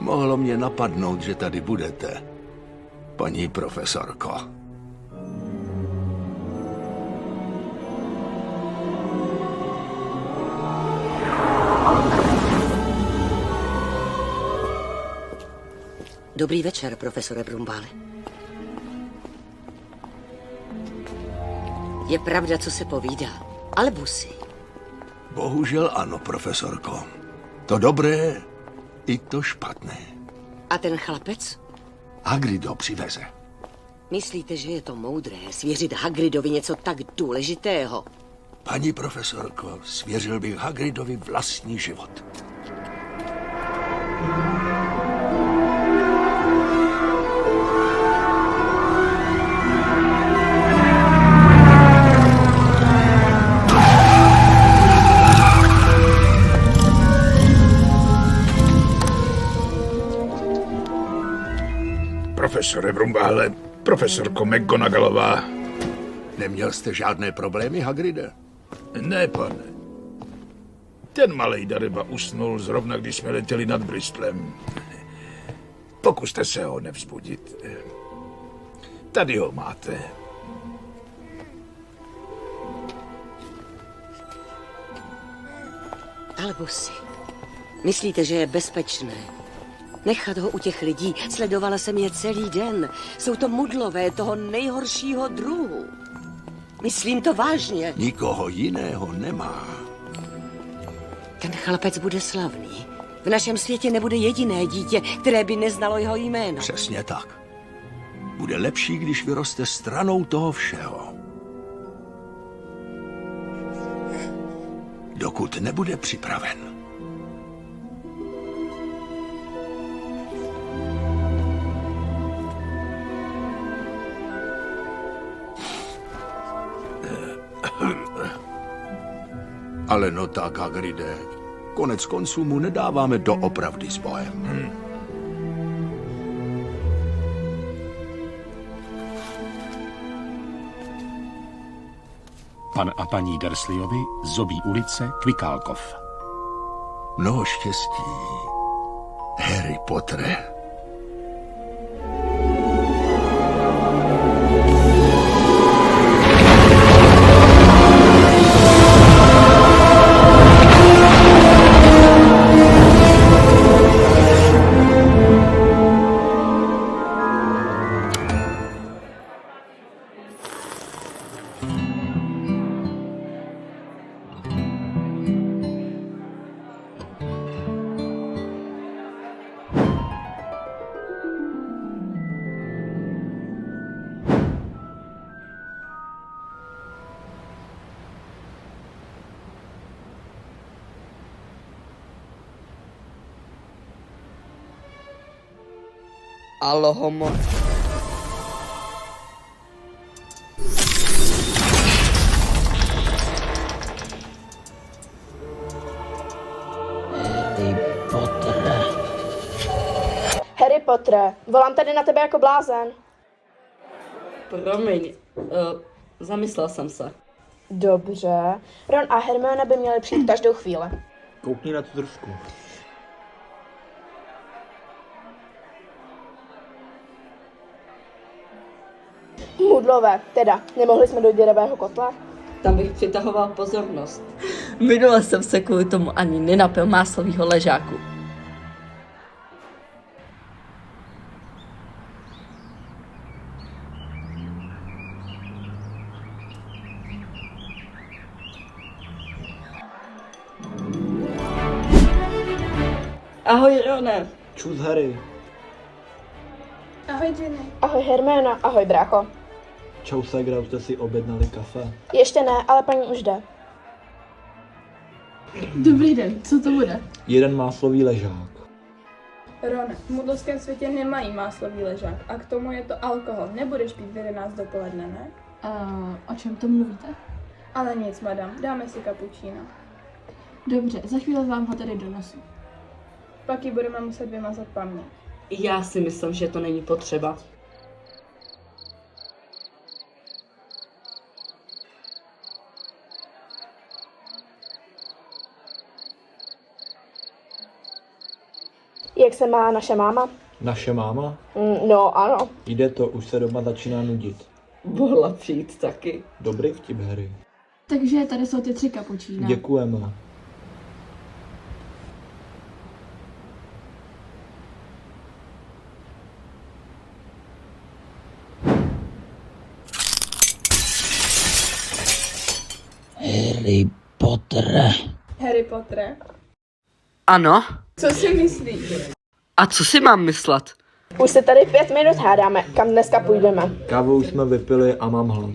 Mohlo mě napadnout, že tady budete, paní profesorko. Dobrý večer, profesore Brumbále. Je pravda, co se povídá, Albusy. Bohužel ano, profesorko. To dobré i to špatné. A ten chlapec? Hagrid ho přiveze. Myslíte, že je to moudré svěřit Hagridovi něco tak důležitého? Paní profesorko, svěřil bych Hagridovi vlastní život. Profesore Brumbále, profesorko McGonagallová. Neměl jste žádné problémy, Hagride? Ne, pane. Ten malej daryba usnul zrovna, když jsme letěli nad Bristolem. Pokuste se ho nevzbudit. Tady ho máte. Albusy, myslíte, že je bezpečné nechat ho u těch lidí? Sledovala jsem je celý den. Jsou to mudlové toho nejhoršího druhu. Myslím to vážně. Nikoho jiného nemá. Ten chlapec bude slavný. V našem světě nebude jediné dítě, které by neznalo jeho jméno. Přesně tak. Bude lepší, když vyroste stranou toho všeho. Dokud nebude připraven. Ale no tak, Hagride, konec konců mu nedáváme doopravdy s Bohem. Pan a paní Dursleyovi, Zobí ulice, Kvikálkov. Mnoho štěstí, Harry Pottere. Alohomo. Harry Pottere, volám tady na tebe jako blázen. Promiň, zamyslel jsem se. Dobře. Ron a Hermione by měli přijít každou chvíli. Koukni na tu drsku. Mudlové, teda, nemohli jsme do děravého kotla? Tam bych přitahoval pozornost. Minule jsem se kvůli tomu ani nenapil máslovýho ležáku. Ahoj, Rone. Čus, Harry. Ahoj, Ginny. Ahoj, Hermiona. Ahoj, brácho. Čau, Segra, už jste si objednali kafe? Ještě ne, ale paní už jde. Dobrý den, co to bude? Jeden máslový ležák. Rone, v mudlovském světě nemají máslový ležák a k tomu je to alkohol. Nebudeš pít v 11 dopoledne, ne? O čem to mluvíte? Ale nic, madam, dáme si kapučíno. Dobře, za chvíli vám ho tady donesu. Pak ji budeme muset vymazat paměť. Já si myslím, že to není potřeba. Jak se má naše máma? Naše máma? No, ano. Jde to, už se doma začíná nudit. Mohla přijít taky. Dobrý vtip, Harry. Takže tady jsou ty 3 kapučína. Děkujeme. Harry Potter? Ano? Co si myslíš? A co si mám myslet? Už se tady 5 minut hádáme, kam dneska půjdeme. Kávu už jsme vypili a mám hlad.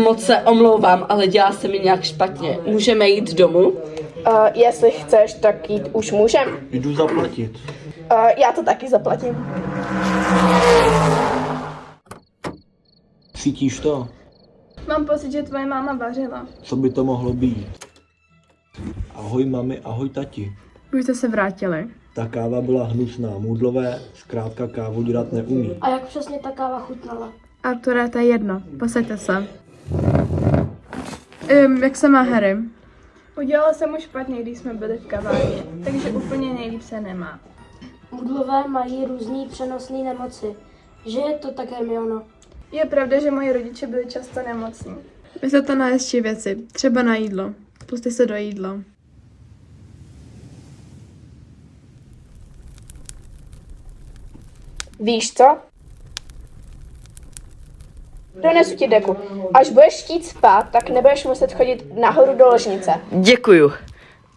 Moc se omlouvám, ale dělá se mi nějak špatně. Můžeme jít domů? Jestli chceš, tak jít už můžem. Jdu zaplatit. Já to taky zaplatím. Cítíš to? Mám pocit, že tvoje máma vařila. Co by to mohlo být? Ahoj mami, ahoj tati. Už jste se vrátili. Ta káva byla hnusná, Mudlové zkrátka kávu dělat neumí. A jak přesně ta káva chutnala? Arture, to je jedno. Posaďte se. Jak se má Harry? Udělala jsem mu špatně, když jsme byli v kavárně, takže úplně nejlíp se nemá. Mudlové mají různý přenosné nemoci. Že je to tak, Hermiono? Je pravda, že moji rodiče byli často nemocní. Myslete na hezčí věci, třeba na jídlo. Pusťte se do jídla. Víš co? Donesu ti deku. Až budeš chtít spát, tak nebudeš muset chodit nahoru do ložnice. Děkuju.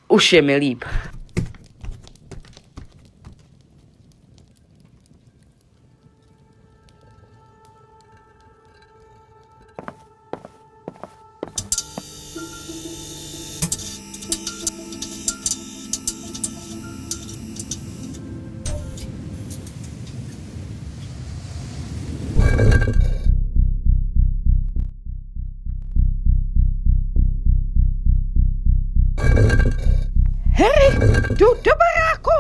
Už je mi líp. Jdu do baráku!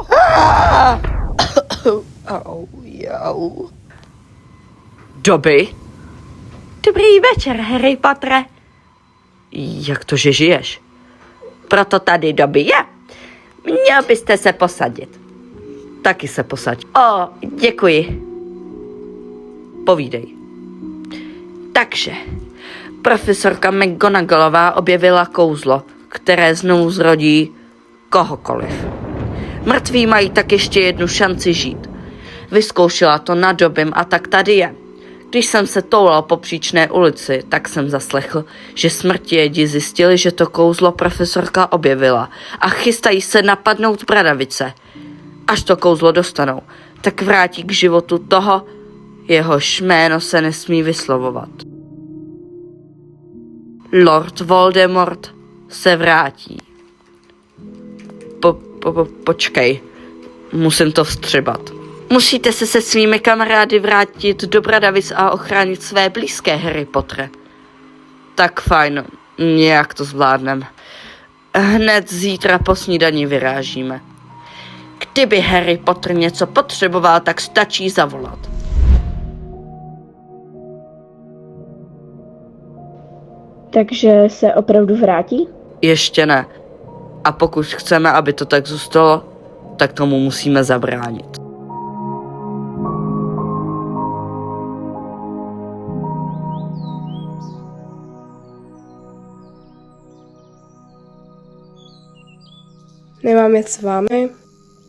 Au, jau. Dobby? Dobrý večer, Harry Pottere. Jak to, že žiješ? Proto tady Dobby je. Měl byste se posadit. Taky se posaď. O, děkuji. Povídej. Takže, profesorka McGonagallová objevila kouzlo, které znovu zrodí kohokoliv. Mrtví mají tak ještě jednu šanci žít. Vyzkoušela to na Dobbym a tak tady je. Když jsem se toulal po příčné ulici, tak jsem zaslechl, že smrtivědi zjistili, že to kouzlo profesorka objevila a chystají se napadnout bradavice. Až to kouzlo dostanou, tak vrátí k životu toho, jehož jméno se nesmí vyslovovat. Lord Voldemort se vrátí. Počkej, musím to vstřebat. Musíte se svými kamarády vrátit do Bradavic a ochránit své blízké, Harry Pottere. Tak fajn, nějak to zvládnem. Hned zítra po snídani vyrážíme. Kdyby Harry Potter něco potřeboval, tak stačí zavolat. Takže se opravdu vrátí? Ještě ne. A pokud chceme, aby to tak zůstalo, tak tomu musíme zabránit. Nemám jet s vámi?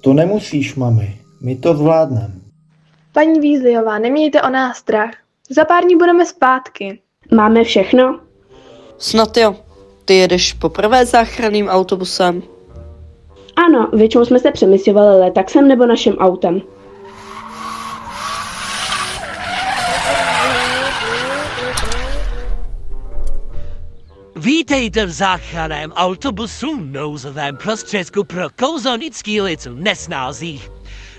To nemusíš, mami. My to zvládneme. Paní Weasleyová, nemějte o nás strach. Za pár dní budeme zpátky. Máme všechno? Snad jo. Ty jedeš poprvé záchranným autobusem? Ano, většinou jsme se přemysťovali letaxem nebo naším autem. Vítejte v záchranném autobusu, nouzovém prostředku pro kouzelnický lid v nesnázích.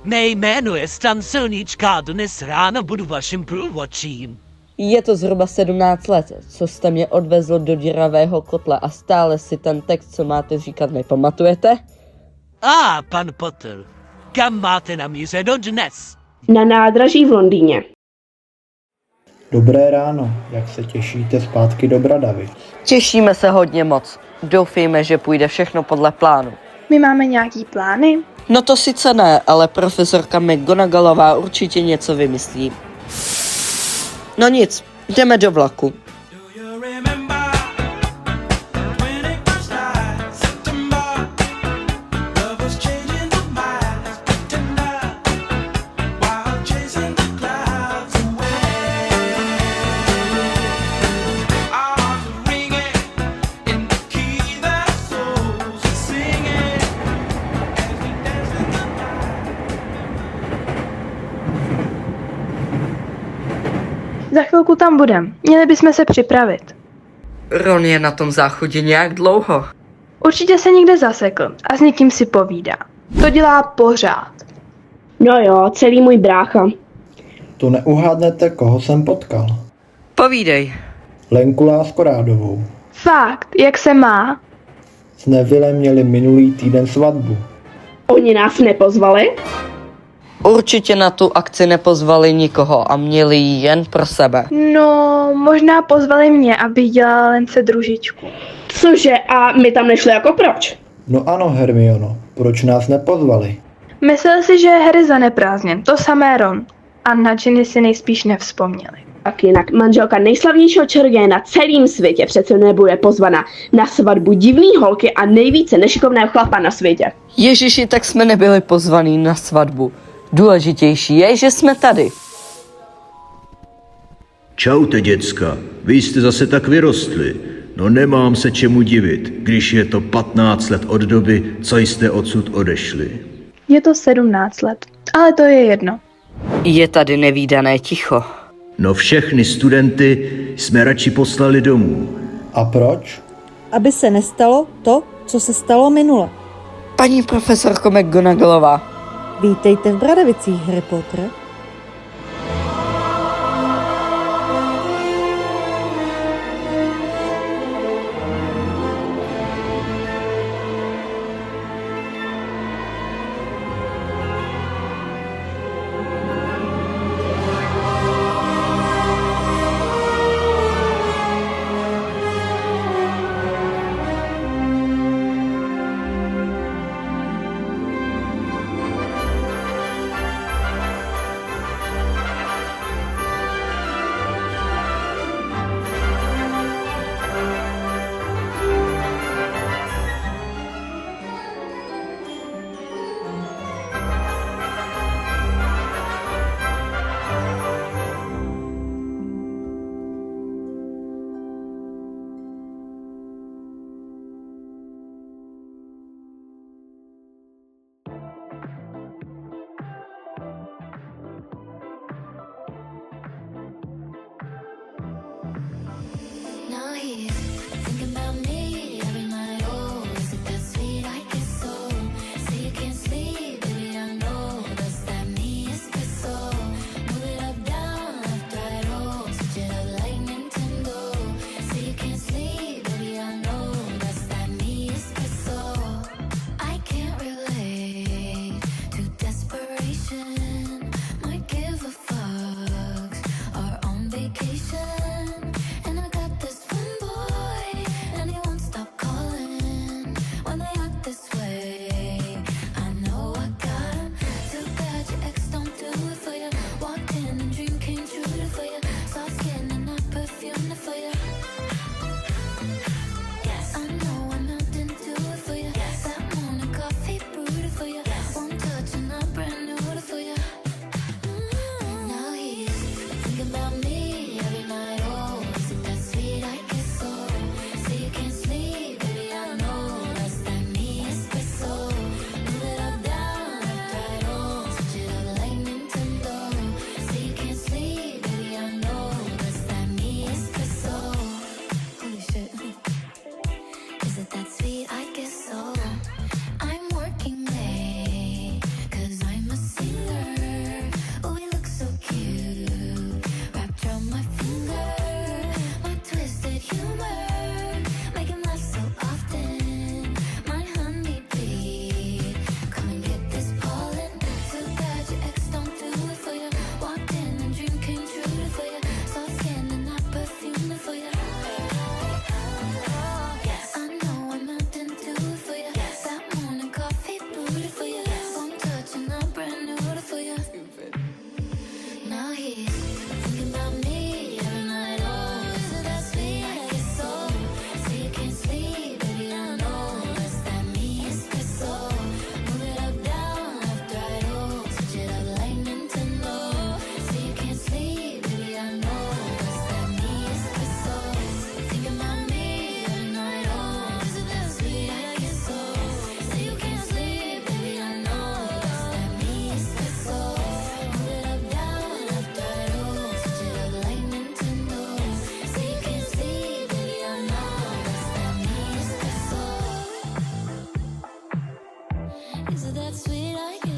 Mé jméno je Stan Silnička a dnes ráno budu vaším průvodčím. Je to zhruba 17 let, co jste mě odvezl do děravého kotle a stále si ten text, co máte říkat, nepamatujete? Pan Potter, kam máte namířeno dnes? Na nádraží v Londýně. Dobré ráno, jak se těšíte zpátky do Bradavic? Těšíme se hodně moc. Doufejme, že půjde všechno podle plánu. My máme nějaký plány? No to sice ne, ale profesorka McGonagallová určitě něco vymyslí. No nic, jdeme do vlaku. Za chvilku tam budem. Měli bychom se připravit. Ron je na tom záchodě nějak dlouho. Určitě se někde zasekl a s někým si povídá. To dělá pořád. No jo, celý můj brácha. To neuhádnete, koho jsem potkal. Povídej. Lenku Láskorádovou. Fakt, jak se má? S Nevillem měli minulý týden svatbu. Oni nás nepozvali? Určitě na tu akci nepozvali nikoho a měli ji jen pro sebe. No, možná pozvali mě, abych dělala Lence družičku. Cože, a my tam nešli jako proč? No ano, Hermiono, proč nás nepozvali? Myslel si, že je Harry zaneprázdněn, to samé Ron. A na Ginny si nejspíš nevzpomněli. Tak jinak manželka nejslavnějšího čaroděje na celém světě přece nebude pozvaná na svatbu divný holky a nejvíce nešikovného chlapa na světě. Ježiši, tak jsme nebyli pozvaní na svatbu. Důležitější je, že jsme tady. Čaute, děcka. Vy jste zase tak vyrostli. No nemám se čemu divit, když je to 15 let od doby, co jste odsud odešli. Je to 17 let, ale to je jedno. Je tady nevídané ticho. No všechny studenty jsme radši poslali domů. A proč? Aby se nestalo to, co se stalo minule. Paní profesorko McGonagallová. Vítejte v Bradavicích, Harry Potter. Is it that sweet I get?